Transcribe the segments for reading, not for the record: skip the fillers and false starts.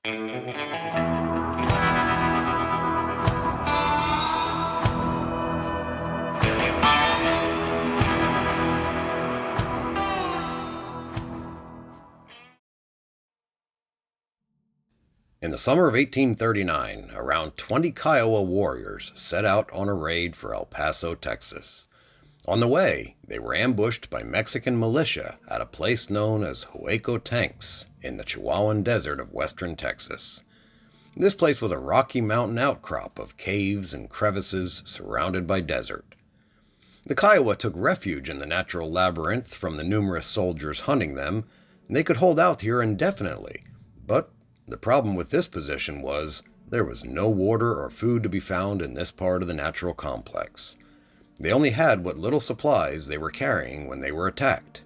In the summer of 1839, around 20 Kiowa warriors set out on a raid for El Paso, Texas. On the way, they were ambushed by Mexican militia at a place known as Hueco Tanks in the Chihuahuan Desert of western Texas. This place was a rocky mountain outcrop of caves and crevices surrounded by desert. The Kiowa took refuge in the natural labyrinth from the numerous soldiers hunting them, and they could hold out here indefinitely, but the problem with this position was there was no water or food to be found in this part of the natural complex. They only had what little supplies they were carrying when they were attacked.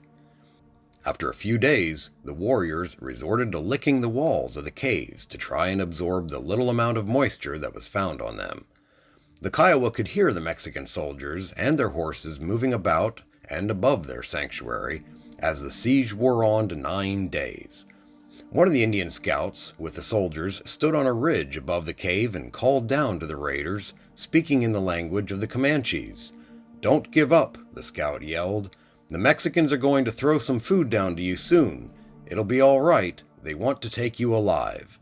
After a few days, the warriors resorted to licking the walls of the caves to try and absorb the little amount of moisture that was found on them. The Kiowa could hear the Mexican soldiers and their horses moving about and above their sanctuary as the siege wore on to 9 days. One of the Indian scouts, with the soldiers, stood on a ridge above the cave and called down to the raiders, speaking in the language of the Comanches. "Don't give up," the scout yelled. "The Mexicans are going to throw some food down to you soon. It'll be all right. They want to take you alive."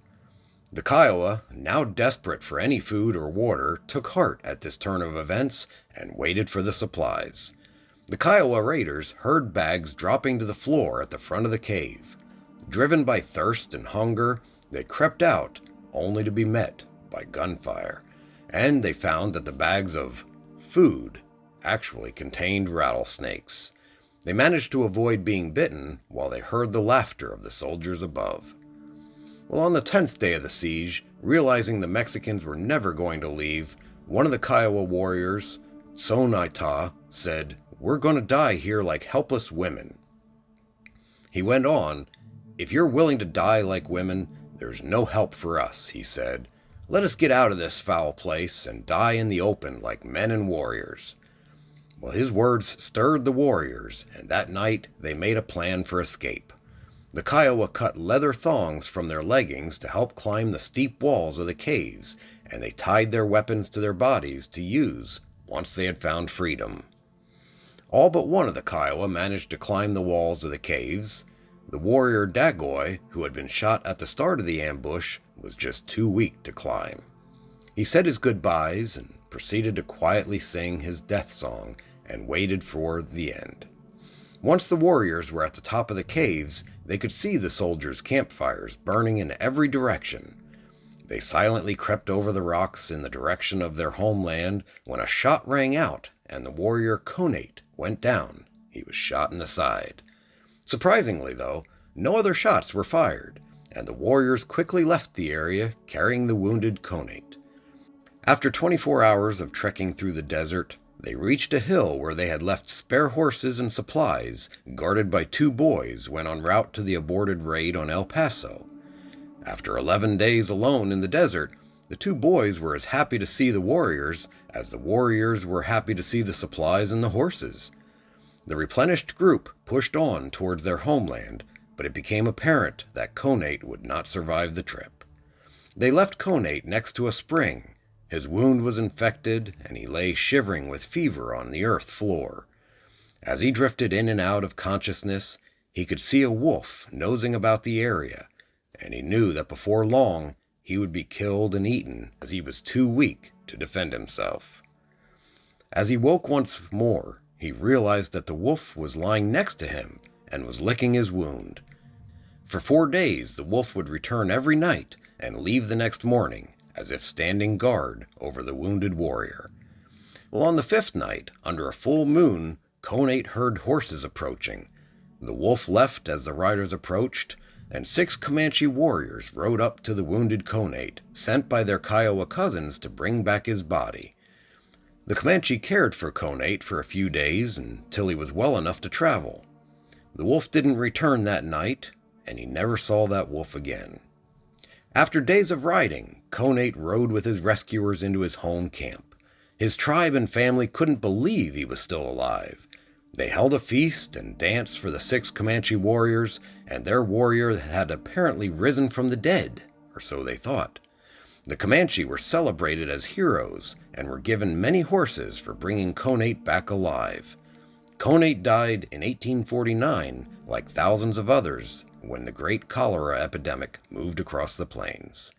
The Kiowa, now desperate for any food or water, took heart at this turn of events and waited for the supplies. The Kiowa raiders heard bags dropping to the floor at the front of the cave. Driven by thirst and hunger, they crept out, only to be met by gunfire, and they found that the bags of food actually contained rattlesnakes. They managed to avoid being bitten while they heard the laughter of the soldiers above. Well, on the 10th day of the siege, realizing the Mexicans were never going to leave, one of the Kiowa warriors, Sonaita, said, "We're going to die here like helpless women." He went on, "If you're willing to die like women, there's no help for us," he said. "Let us get out of this foul place and die in the open like men and warriors." Well, his words stirred the warriors, and that night they made a plan for escape. The Kiowa cut leather thongs from their leggings to help climb the steep walls of the caves, and they tied their weapons to their bodies to use once they had found freedom. All but one of the Kiowa managed to climb the walls of the caves. The warrior Dagoy, who had been shot at the start of the ambush, was just too weak to climb. He said his goodbyes and proceeded to quietly sing his death song and waited for the end. Once the warriors were at the top of the caves, they could see the soldiers' campfires burning in every direction. They silently crept over the rocks in the direction of their homeland when a shot rang out and the warrior Conate went down. He was shot in the side. Surprisingly, though, no other shots were fired, and the warriors quickly left the area carrying the wounded Conate. After 24 hours of trekking through the desert, they reached a hill where they had left spare horses and supplies, guarded by 2 boys when en route to the aborted raid on El Paso. After 11 days alone in the desert, the 2 boys were as happy to see the warriors as the warriors were happy to see the supplies and the horses. The replenished group pushed on towards their homeland, but it became apparent that Conate would not survive the trip. They left Conate next to a spring. His wound was infected, and he lay shivering with fever on the earth floor. As he drifted in and out of consciousness, he could see a wolf nosing about the area, and he knew that before long he would be killed and eaten as he was too weak to defend himself. As he woke once more, he realized that the wolf was lying next to him and was licking his wound. For 4 days the wolf would return every night and leave the next morning, as if standing guard over the wounded warrior. Well, on the 5th night, under a full moon, Conate heard horses approaching. The wolf left as the riders approached, and 6 Comanche warriors rode up to the wounded Conate, sent by their Kiowa cousins to bring back his body. The Comanche cared for Conate for a few days until he was well enough to travel. The wolf didn't return that night, and he never saw that wolf again. After days of riding, Conate rode with his rescuers into his home camp. His tribe and family couldn't believe he was still alive. They held a feast and dance for the 6 Comanche warriors, and their warrior had apparently risen from the dead, or so they thought. The Comanche were celebrated as heroes and were given many horses for bringing Conate back alive. Conate died in 1849, like thousands of others, when the great cholera epidemic moved across the plains.